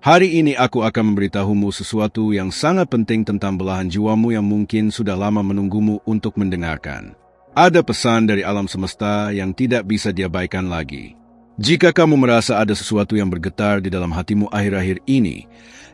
Hari ini aku akan memberitahumu sesuatu yang sangat penting tentang belahan jiwamu yang mungkin sudah lama menunggumu untuk mendengarkan. Ada pesan dari alam semesta yang tidak bisa diabaikan lagi. Jika kamu merasa ada sesuatu yang bergetar di dalam hatimu akhir-akhir ini,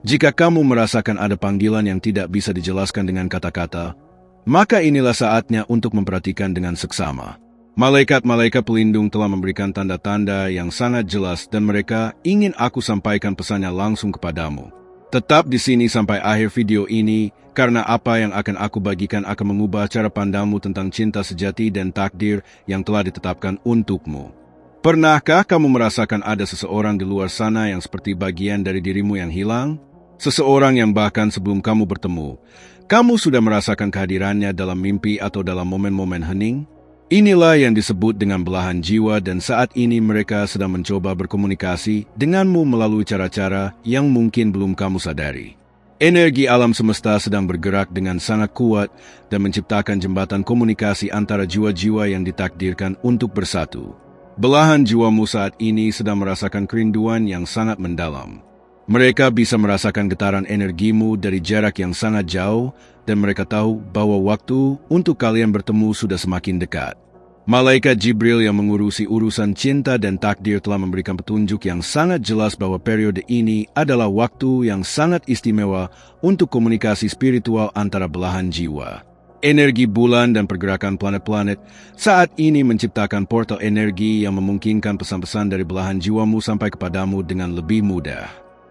jika kamu merasakan ada panggilan yang tidak bisa dijelaskan dengan kata-kata, maka inilah saatnya untuk memperhatikan dengan seksama. Malaikat-malaikat pelindung telah memberikan tanda-tanda yang sangat jelas dan mereka ingin aku sampaikan pesannya langsung kepadamu. Tetap di sini sampai akhir video ini, karena apa yang akan aku bagikan akan mengubah cara pandangmu tentang cinta sejati dan takdir yang telah ditetapkan untukmu. Pernahkah kamu merasakan ada seseorang di luar sana yang seperti bagian dari dirimu yang hilang? Seseorang yang bahkan sebelum kamu bertemu, kamu sudah merasakan kehadirannya dalam mimpi atau dalam momen-momen hening? Inilah yang disebut dengan belahan jiwa dan saat ini mereka sedang mencoba berkomunikasi denganmu melalui cara-cara yang mungkin belum kamu sadari. Energi alam semesta sedang bergerak dengan sangat kuat dan menciptakan jembatan komunikasi antara jiwa-jiwa yang ditakdirkan untuk bersatu. Belahan jiwamu saat ini sedang merasakan kerinduan yang sangat mendalam. Mereka bisa merasakan getaran energimu dari jarak yang sangat jauh dan mereka tahu bahwa waktu untuk kalian bertemu sudah semakin dekat. Malaikat Jibril yang mengurusi urusan cinta dan takdir telah memberikan petunjuk yang sangat jelas bahwa periode ini adalah waktu yang sangat istimewa untuk komunikasi spiritual antara belahan jiwa. Energi bulan dan pergerakan planet-planet saat ini menciptakan portal energi yang memungkinkan pesan-pesan dari belahan jiwamu sampai kepadamu dengan lebih mudah.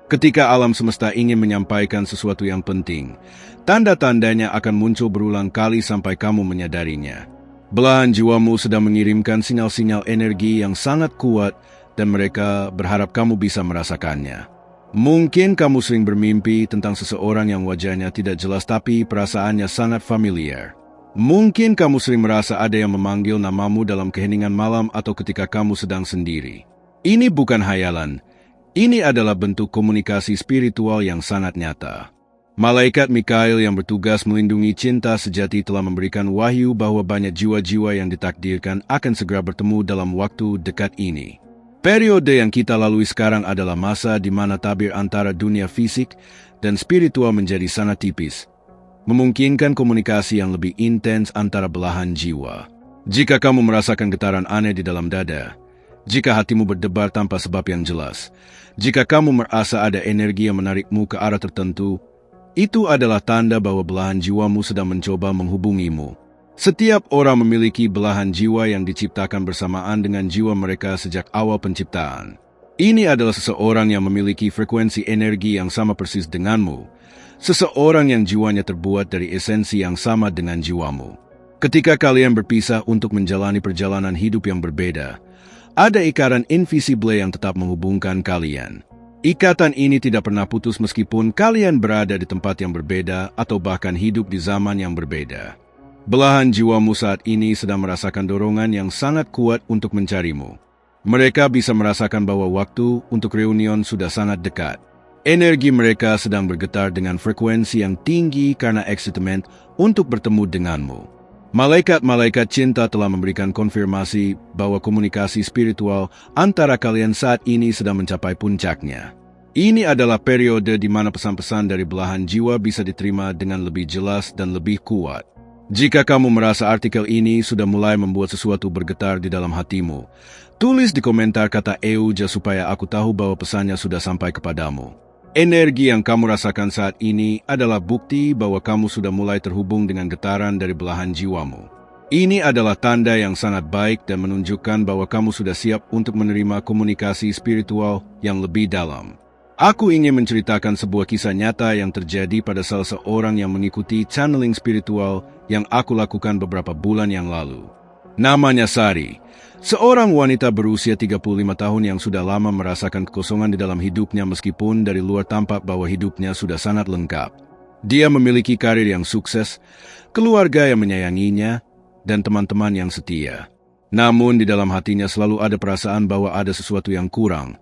Ketika alam semesta ingin menyampaikan sesuatu yang penting, tanda-tandanya akan muncul berulang kali sampai kamu menyadarinya. Belahan jiwamu sedang mengirimkan sinyal-sinyal energi yang sangat kuat dan mereka berharap kamu bisa merasakannya. Mungkin kamu sering bermimpi tentang seseorang yang wajahnya tidak jelas tapi perasaannya sangat familiar. Mungkin kamu sering merasa ada yang memanggil namamu dalam keheningan malam atau ketika kamu sedang sendiri. Ini bukan hayalan. Ini adalah bentuk komunikasi spiritual yang sangat nyata. Malaikat Mikail yang bertugas melindungi cinta sejati telah memberikan wahyu bahwa banyak jiwa-jiwa yang ditakdirkan akan segera bertemu dalam waktu dekat ini. Periode yang kita lalui sekarang adalah masa di mana tabir antara dunia fisik dan spiritual menjadi sangat tipis, memungkinkan komunikasi yang lebih intens antara belahan jiwa. Jika kamu merasakan getaran aneh di dalam dada, jika hatimu berdebar tanpa sebab yang jelas, jika kamu merasa ada energi yang menarikmu ke arah tertentu, itu adalah tanda bahwa belahan jiwamu sedang mencoba menghubungimu. Setiap orang memiliki belahan jiwa yang diciptakan bersamaan dengan jiwa mereka sejak awal penciptaan. Ini adalah seseorang yang memiliki frekuensi energi yang sama persis denganmu. Seseorang yang jiwanya terbuat dari esensi yang sama dengan jiwamu. Ketika kalian berpisah untuk menjalani perjalanan hidup yang berbeda, ada ikatan invisible yang tetap menghubungkan kalian. Ikatan ini tidak pernah putus meskipun kalian berada di tempat yang berbeda atau bahkan hidup di zaman yang berbeda. Belahan jiwamu saat ini sedang merasakan dorongan yang sangat kuat untuk mencarimu. Mereka bisa merasakan bahwa waktu untuk reunion sudah sangat dekat. Energi mereka sedang bergetar dengan frekuensi yang tinggi karena excitement untuk bertemu denganmu. Malaikat-malaikat cinta telah memberikan konfirmasi bahwa komunikasi spiritual antara kalian saat ini sedang mencapai puncaknya. Ini adalah periode di mana pesan-pesan dari belahan jiwa bisa diterima dengan lebih jelas dan lebih kuat. Jika kamu merasa artikel ini sudah mulai membuat sesuatu bergetar di dalam hatimu, tulis di komentar kata EUJA supaya aku tahu bahwa pesannya sudah sampai kepadamu. Energi yang kamu rasakan saat ini adalah bukti bahwa kamu sudah mulai terhubung dengan getaran dari belahan jiwamu. Ini adalah tanda yang sangat baik dan menunjukkan bahwa kamu sudah siap untuk menerima komunikasi spiritual yang lebih dalam. Aku ingin menceritakan sebuah kisah nyata yang terjadi pada salah seorang yang mengikuti channeling spiritual yang aku lakukan beberapa bulan yang lalu. Namanya Sari. Seorang wanita berusia 35 tahun yang sudah lama merasakan kekosongan di dalam hidupnya meskipun dari luar tampak bahwa hidupnya sudah sangat lengkap. Dia memiliki karir yang sukses, keluarga yang menyayanginya, dan teman-teman yang setia. Namun di dalam hatinya selalu ada perasaan bahwa ada sesuatu yang kurang,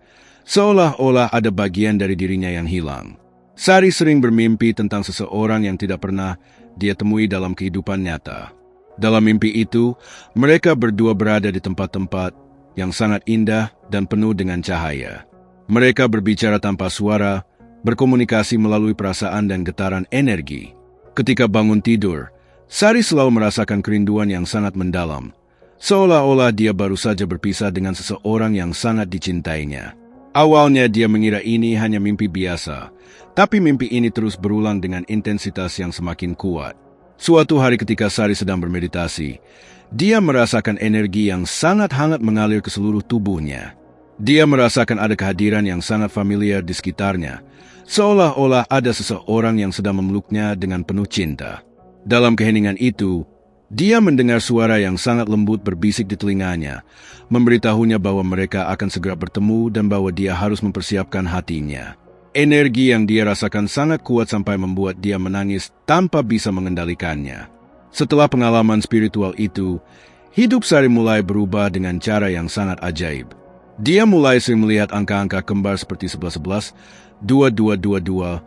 seolah-olah ada bagian dari dirinya yang hilang. Sari sering bermimpi tentang seseorang yang tidak pernah dia temui dalam kehidupan nyata. Dalam mimpi itu, mereka berdua berada di tempat-tempat yang sangat indah dan penuh dengan cahaya. Mereka berbicara tanpa suara, berkomunikasi melalui perasaan dan getaran energi. Ketika bangun tidur, Sari selalu merasakan kerinduan yang sangat mendalam, seolah-olah dia baru saja berpisah dengan seseorang yang sangat dicintainya. Awalnya dia mengira ini hanya mimpi biasa, tapi mimpi ini terus berulang dengan intensitas yang semakin kuat. Suatu hari ketika Sari sedang bermeditasi, dia merasakan energi yang sangat hangat mengalir ke seluruh tubuhnya. Dia merasakan ada kehadiran yang sangat familiar di sekitarnya, seolah-olah ada seseorang yang sedang memeluknya dengan penuh cinta. Dalam keheningan itu, dia mendengar suara yang sangat lembut berbisik di telinganya, memberitahunya bahwa mereka akan segera bertemu dan bahwa dia harus mempersiapkan hatinya. Energi yang dia rasakan sangat kuat sampai membuat dia menangis tanpa bisa mengendalikannya. Setelah pengalaman spiritual itu, hidup Sari mulai berubah dengan cara yang sangat ajaib. Dia mulai sering melihat angka-angka kembar seperti 1111, 2222,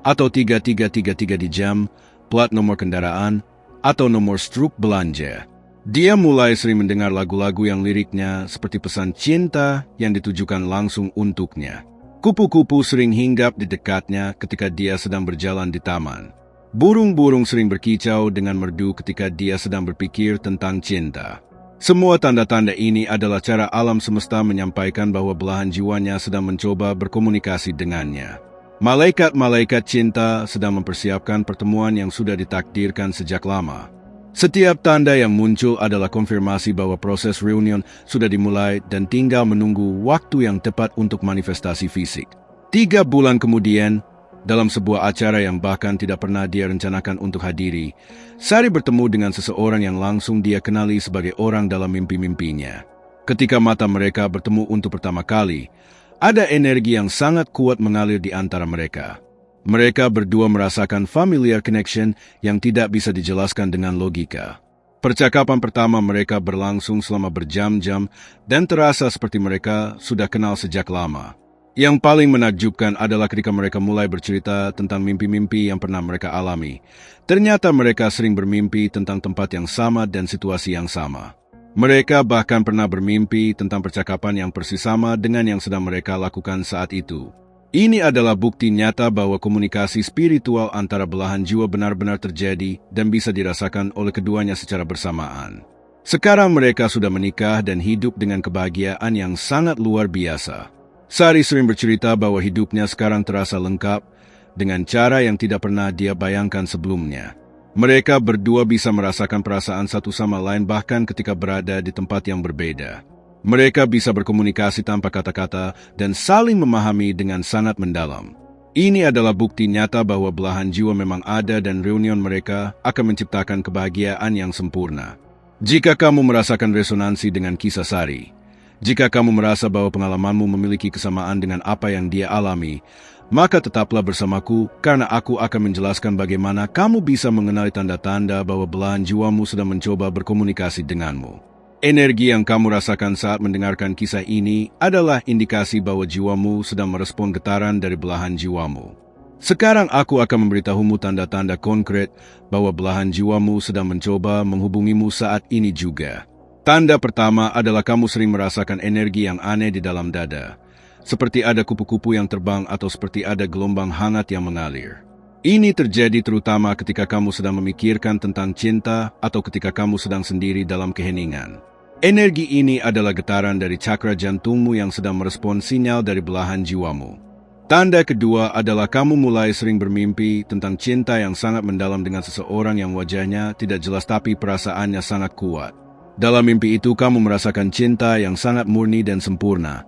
atau 3333 di jam, plat nomor kendaraan, atau nomor struk belanja. Dia mulai sering mendengar lagu-lagu yang liriknya seperti pesan cinta yang ditujukan langsung untuknya. Kupu-kupu sering hinggap di dekatnya ketika dia sedang berjalan di taman. Burung-burung sering berkicau dengan merdu ketika dia sedang berpikir tentang cinta. Semua tanda-tanda ini adalah cara alam semesta menyampaikan bahwa belahan jiwanya sedang mencoba berkomunikasi dengannya. Malaikat-malaikat cinta sedang mempersiapkan pertemuan yang sudah ditakdirkan sejak lama. Setiap tanda yang muncul adalah konfirmasi bahwa proses reunion sudah dimulai dan tinggal menunggu waktu yang tepat untuk manifestasi fisik. 3 bulan kemudian, dalam sebuah acara yang bahkan tidak pernah dia rencanakan untuk hadiri, Sari bertemu dengan seseorang yang langsung dia kenali sebagai orang dalam mimpi-mimpinya. Ketika mata mereka bertemu untuk pertama kali, ada energi yang sangat kuat mengalir di antara mereka. Mereka berdua merasakan familiar connection yang tidak bisa dijelaskan dengan logika. Percakapan pertama mereka berlangsung selama berjam-jam dan terasa seperti mereka sudah kenal sejak lama. Yang paling menakjubkan adalah ketika mereka mulai bercerita tentang mimpi-mimpi yang pernah mereka alami. Ternyata mereka sering bermimpi tentang tempat yang sama dan situasi yang sama. Mereka bahkan pernah bermimpi tentang percakapan yang persis sama dengan yang sedang mereka lakukan saat itu. Ini adalah bukti nyata bahwa komunikasi spiritual antara belahan jiwa benar-benar terjadi dan bisa dirasakan oleh keduanya secara bersamaan. Sekarang mereka sudah menikah dan hidup dengan kebahagiaan yang sangat luar biasa. Sari sering bercerita bahwa hidupnya sekarang terasa lengkap dengan cara yang tidak pernah dia bayangkan sebelumnya. Mereka berdua bisa merasakan perasaan satu sama lain bahkan ketika berada di tempat yang berbeda. Mereka bisa berkomunikasi tanpa kata-kata dan saling memahami dengan sangat mendalam. Ini adalah bukti nyata bahwa belahan jiwa memang ada dan reunion mereka akan menciptakan kebahagiaan yang sempurna. Jika kamu merasakan resonansi dengan kisah Sari, jika kamu merasa bahwa pengalamanmu memiliki kesamaan dengan apa yang dia alami, maka tetaplah bersamaku karena aku akan menjelaskan bagaimana kamu bisa mengenali tanda-tanda bahwa belahan jiwamu sedang mencoba berkomunikasi denganmu. Energi yang kamu rasakan saat mendengarkan kisah ini adalah indikasi bahwa jiwamu sedang merespon getaran dari belahan jiwamu. Sekarang aku akan memberitahumu tanda-tanda konkret bahwa belahan jiwamu sedang mencoba menghubungimu saat ini juga. Tanda pertama adalah kamu sering merasakan energi yang aneh di dalam dada. Seperti ada kupu-kupu yang terbang atau seperti ada gelombang hangat yang mengalir. Ini terjadi terutama ketika kamu sedang memikirkan tentang cinta atau ketika kamu sedang sendiri dalam keheningan. Energi ini adalah getaran dari cakra jantungmu yang sedang merespon sinyal dari belahan jiwamu. Tanda kedua adalah kamu mulai sering bermimpi tentang cinta yang sangat mendalam dengan seseorang yang wajahnya tidak jelas tapi perasaannya sangat kuat. Dalam mimpi itu kamu merasakan cinta yang sangat murni dan sempurna.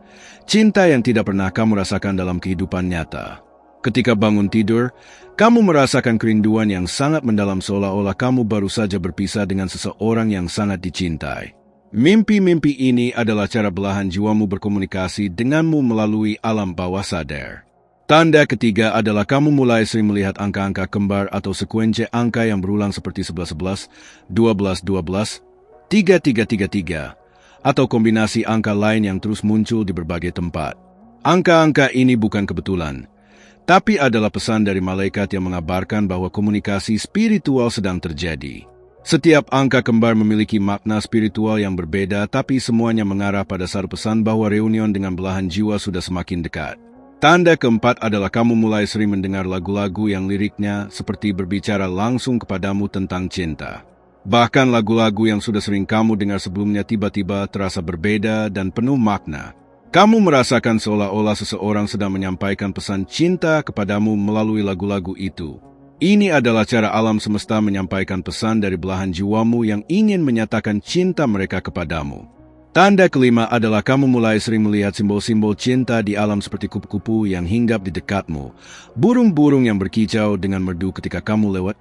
Cinta yang tidak pernah kamu rasakan dalam kehidupan nyata. Ketika bangun tidur, kamu merasakan kerinduan yang sangat mendalam seolah-olah kamu baru saja berpisah dengan seseorang yang sangat dicintai. Mimpi-mimpi ini adalah cara belahan jiwamu berkomunikasi denganmu melalui alam bawah sadar. Tanda ketiga adalah kamu mulai sering melihat angka-angka kembar atau sekuensi angka yang berulang seperti 1111, 1212, 3333, atau kombinasi angka lain yang terus muncul di berbagai tempat. Angka-angka ini bukan kebetulan, tapi adalah pesan dari malaikat yang mengabarkan bahwa komunikasi spiritual sedang terjadi. Setiap angka kembar memiliki makna spiritual yang berbeda, tapi semuanya mengarah pada satu pesan bahwa reunion dengan belahan jiwa sudah semakin dekat. Tanda keempat adalah kamu mulai sering mendengar lagu-lagu yang liriknya seperti berbicara langsung kepadamu tentang cinta. Bahkan lagu-lagu yang sudah sering kamu dengar sebelumnya tiba-tiba terasa berbeda dan penuh makna. Kamu merasakan seolah-olah seseorang sedang menyampaikan pesan cinta kepadamu melalui lagu-lagu itu. Ini adalah cara alam semesta menyampaikan pesan dari belahan jiwamu yang ingin menyatakan cinta mereka kepadamu. Tanda kelima adalah kamu mulai sering melihat simbol-simbol cinta di alam seperti kupu-kupu yang hinggap di dekatmu, burung-burung yang berkicau dengan merdu ketika kamu lewat,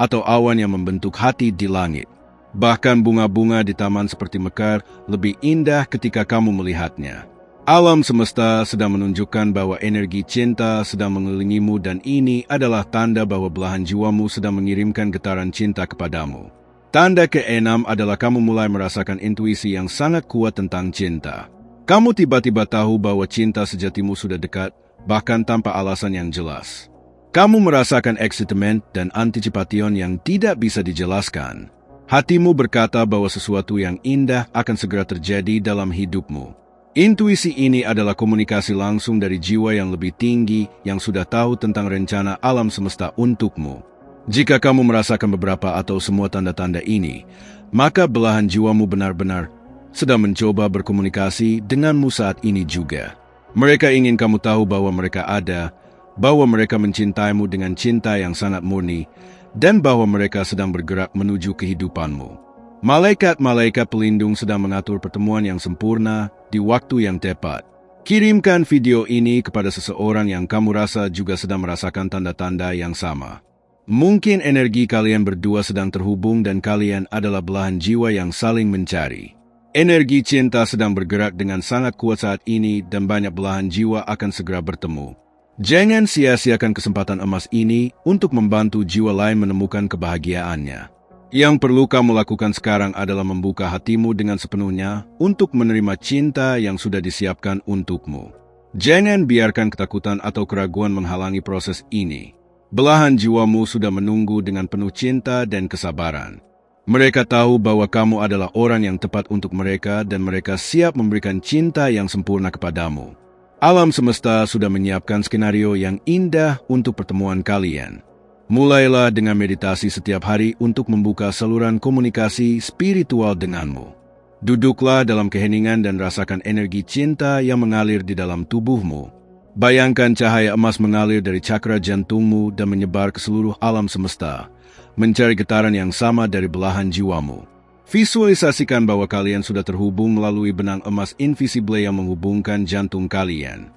atau awan yang membentuk hati di langit. Bahkan bunga-bunga di taman seperti mekar lebih indah ketika kamu melihatnya. Alam semesta sedang menunjukkan bahwa energi cinta sedang mengelilingimu dan ini adalah tanda bahwa belahan jiwamu sedang mengirimkan getaran cinta kepadamu. Tanda keenam adalah kamu mulai merasakan intuisi yang sangat kuat tentang cinta. Kamu tiba-tiba tahu bahwa cinta sejatimu sudah dekat, bahkan tanpa alasan yang jelas. Kamu merasakan excitement dan anticipation yang tidak bisa dijelaskan. Hatimu berkata bahwa sesuatu yang indah akan segera terjadi dalam hidupmu. Intuisi ini adalah komunikasi langsung dari jiwa yang lebih tinggi yang sudah tahu tentang rencana alam semesta untukmu. Jika kamu merasakan beberapa atau semua tanda-tanda ini, maka belahan jiwamu benar-benar sedang mencoba berkomunikasi denganmu saat ini juga. Mereka ingin kamu tahu bahwa mereka ada, bahwa mereka mencintaimu dengan cinta yang sangat murni, dan bahwa mereka sedang bergerak menuju kehidupanmu. Malaikat-malaikat pelindung sedang mengatur pertemuan yang sempurna di waktu yang tepat. Kirimkan video ini kepada seseorang yang kamu rasa juga sedang merasakan tanda-tanda yang sama. Mungkin energi kalian berdua sedang terhubung dan kalian adalah belahan jiwa yang saling mencari. Energi cinta sedang bergerak dengan sangat kuat saat ini dan banyak belahan jiwa akan segera bertemu. Jangan sia-siakan kesempatan emas ini untuk membantu jiwa lain menemukan kebahagiaannya. Yang perlu kamu lakukan sekarang adalah membuka hatimu dengan sepenuhnya untuk menerima cinta yang sudah disiapkan untukmu. Jangan biarkan ketakutan atau keraguan menghalangi proses ini. Belahan jiwamu sudah menunggu dengan penuh cinta dan kesabaran. Mereka tahu bahwa kamu adalah orang yang tepat untuk mereka dan mereka siap memberikan cinta yang sempurna kepadamu. Alam semesta sudah menyiapkan skenario yang indah untuk pertemuan kalian. Mulailah dengan meditasi setiap hari untuk membuka saluran komunikasi spiritual denganmu. Duduklah dalam keheningan dan rasakan energi cinta yang mengalir di dalam tubuhmu. Bayangkan cahaya emas mengalir dari cakra jantungmu dan menyebar ke seluruh alam semesta, mencari getaran yang sama dari belahan jiwamu. Visualisasikan bahwa kalian sudah terhubung melalui benang emas invisible yang menghubungkan jantung kalian.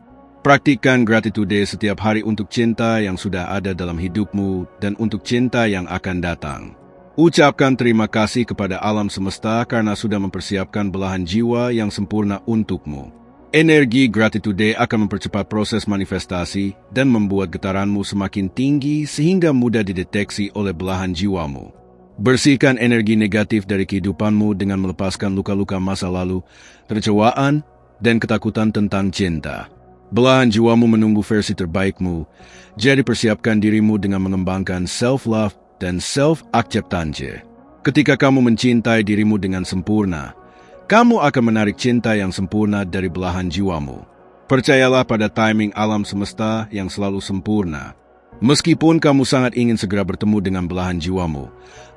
Praktikkan gratitude setiap hari untuk cinta yang sudah ada dalam hidupmu dan untuk cinta yang akan datang. Ucapkan terima kasih kepada alam semesta karena sudah mempersiapkan belahan jiwa yang sempurna untukmu. Energi gratitude akan mempercepat proses manifestasi dan membuat getaranmu semakin tinggi sehingga mudah dideteksi oleh belahan jiwamu. Bersihkan energi negatif dari kehidupanmu dengan melepaskan luka-luka masa lalu, kekecewaan, dan ketakutan tentang cinta. Belahan jiwamu menunggu versi terbaikmu, jadi persiapkan dirimu dengan mengembangkan self-love dan self-acceptance. Ketika kamu mencintai dirimu dengan sempurna, kamu akan menarik cinta yang sempurna dari belahan jiwamu. Percayalah pada timing alam semesta yang selalu sempurna. Meskipun kamu sangat ingin segera bertemu dengan belahan jiwamu,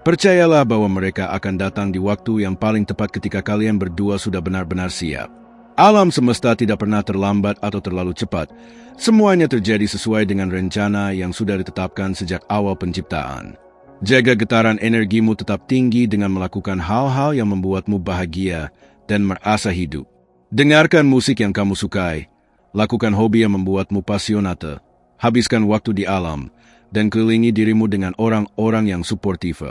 percayalah bahwa mereka akan datang di waktu yang paling tepat ketika kalian berdua sudah benar-benar siap. Alam semesta tidak pernah terlambat atau terlalu cepat. Semuanya terjadi sesuai dengan rencana yang sudah ditetapkan sejak awal penciptaan. Jaga getaran energimu tetap tinggi dengan melakukan hal-hal yang membuatmu bahagia dan merasa hidup. Dengarkan musik yang kamu sukai, lakukan hobi yang membuatmu pasionate, habiskan waktu di alam, dan kelilingi dirimu dengan orang-orang yang suportif.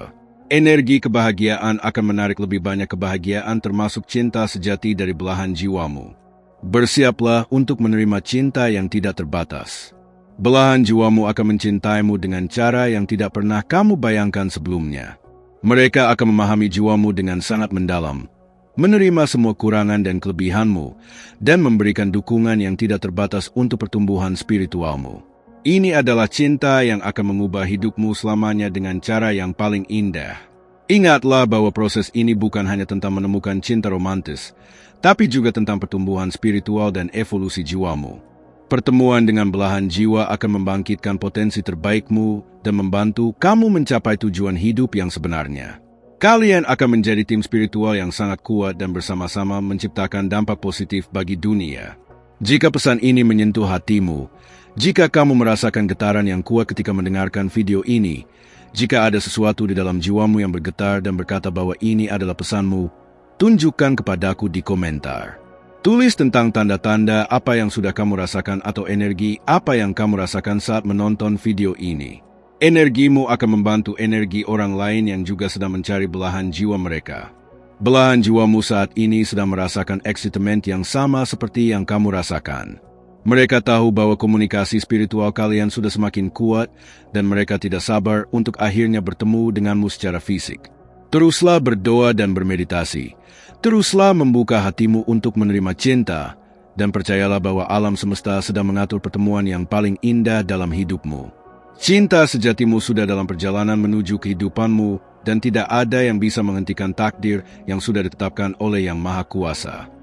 Energi kebahagiaan akan menarik lebih banyak kebahagiaan termasuk cinta sejati dari belahan jiwamu. Bersiaplah untuk menerima cinta yang tidak terbatas. Belahan jiwamu akan mencintaimu dengan cara yang tidak pernah kamu bayangkan sebelumnya. Mereka akan memahami jiwamu dengan sangat mendalam, menerima semua kurangan dan kelebihanmu, dan memberikan dukungan yang tidak terbatas untuk pertumbuhan spiritualmu. Ini adalah cinta yang akan mengubah hidupmu selamanya dengan cara yang paling indah. Ingatlah bahwa proses ini bukan hanya tentang menemukan cinta romantis, tapi juga tentang pertumbuhan spiritual dan evolusi jiwamu. Pertemuan dengan belahan jiwa akan membangkitkan potensi terbaikmu dan membantu kamu mencapai tujuan hidup yang sebenarnya. Kalian akan menjadi tim spiritual yang sangat kuat dan bersama-sama menciptakan dampak positif bagi dunia. Jika pesan ini menyentuh hatimu, jika kamu merasakan getaran yang kuat ketika mendengarkan video ini, jika ada sesuatu di dalam jiwamu yang bergetar dan berkata bahwa ini adalah pesanmu, tunjukkan kepadaku di komentar. Tulis tentang tanda-tanda apa yang sudah kamu rasakan atau energi apa yang kamu rasakan saat menonton video ini. Energimu akan membantu energi orang lain yang juga sedang mencari belahan jiwa mereka. Belahan jiwamu saat ini sedang merasakan excitement yang sama seperti yang kamu rasakan. Mereka tahu bahwa komunikasi spiritual kalian sudah semakin kuat dan mereka tidak sabar untuk akhirnya bertemu denganmu secara fisik. Teruslah berdoa dan bermeditasi. Teruslah membuka hatimu untuk menerima cinta, dan percayalah bahwa alam semesta sedang mengatur pertemuan yang paling indah dalam hidupmu. Cinta sejatimu sudah dalam perjalanan menuju kehidupanmu, dan tidak ada yang bisa menghentikan takdir yang sudah ditetapkan oleh Yang Maha Kuasa.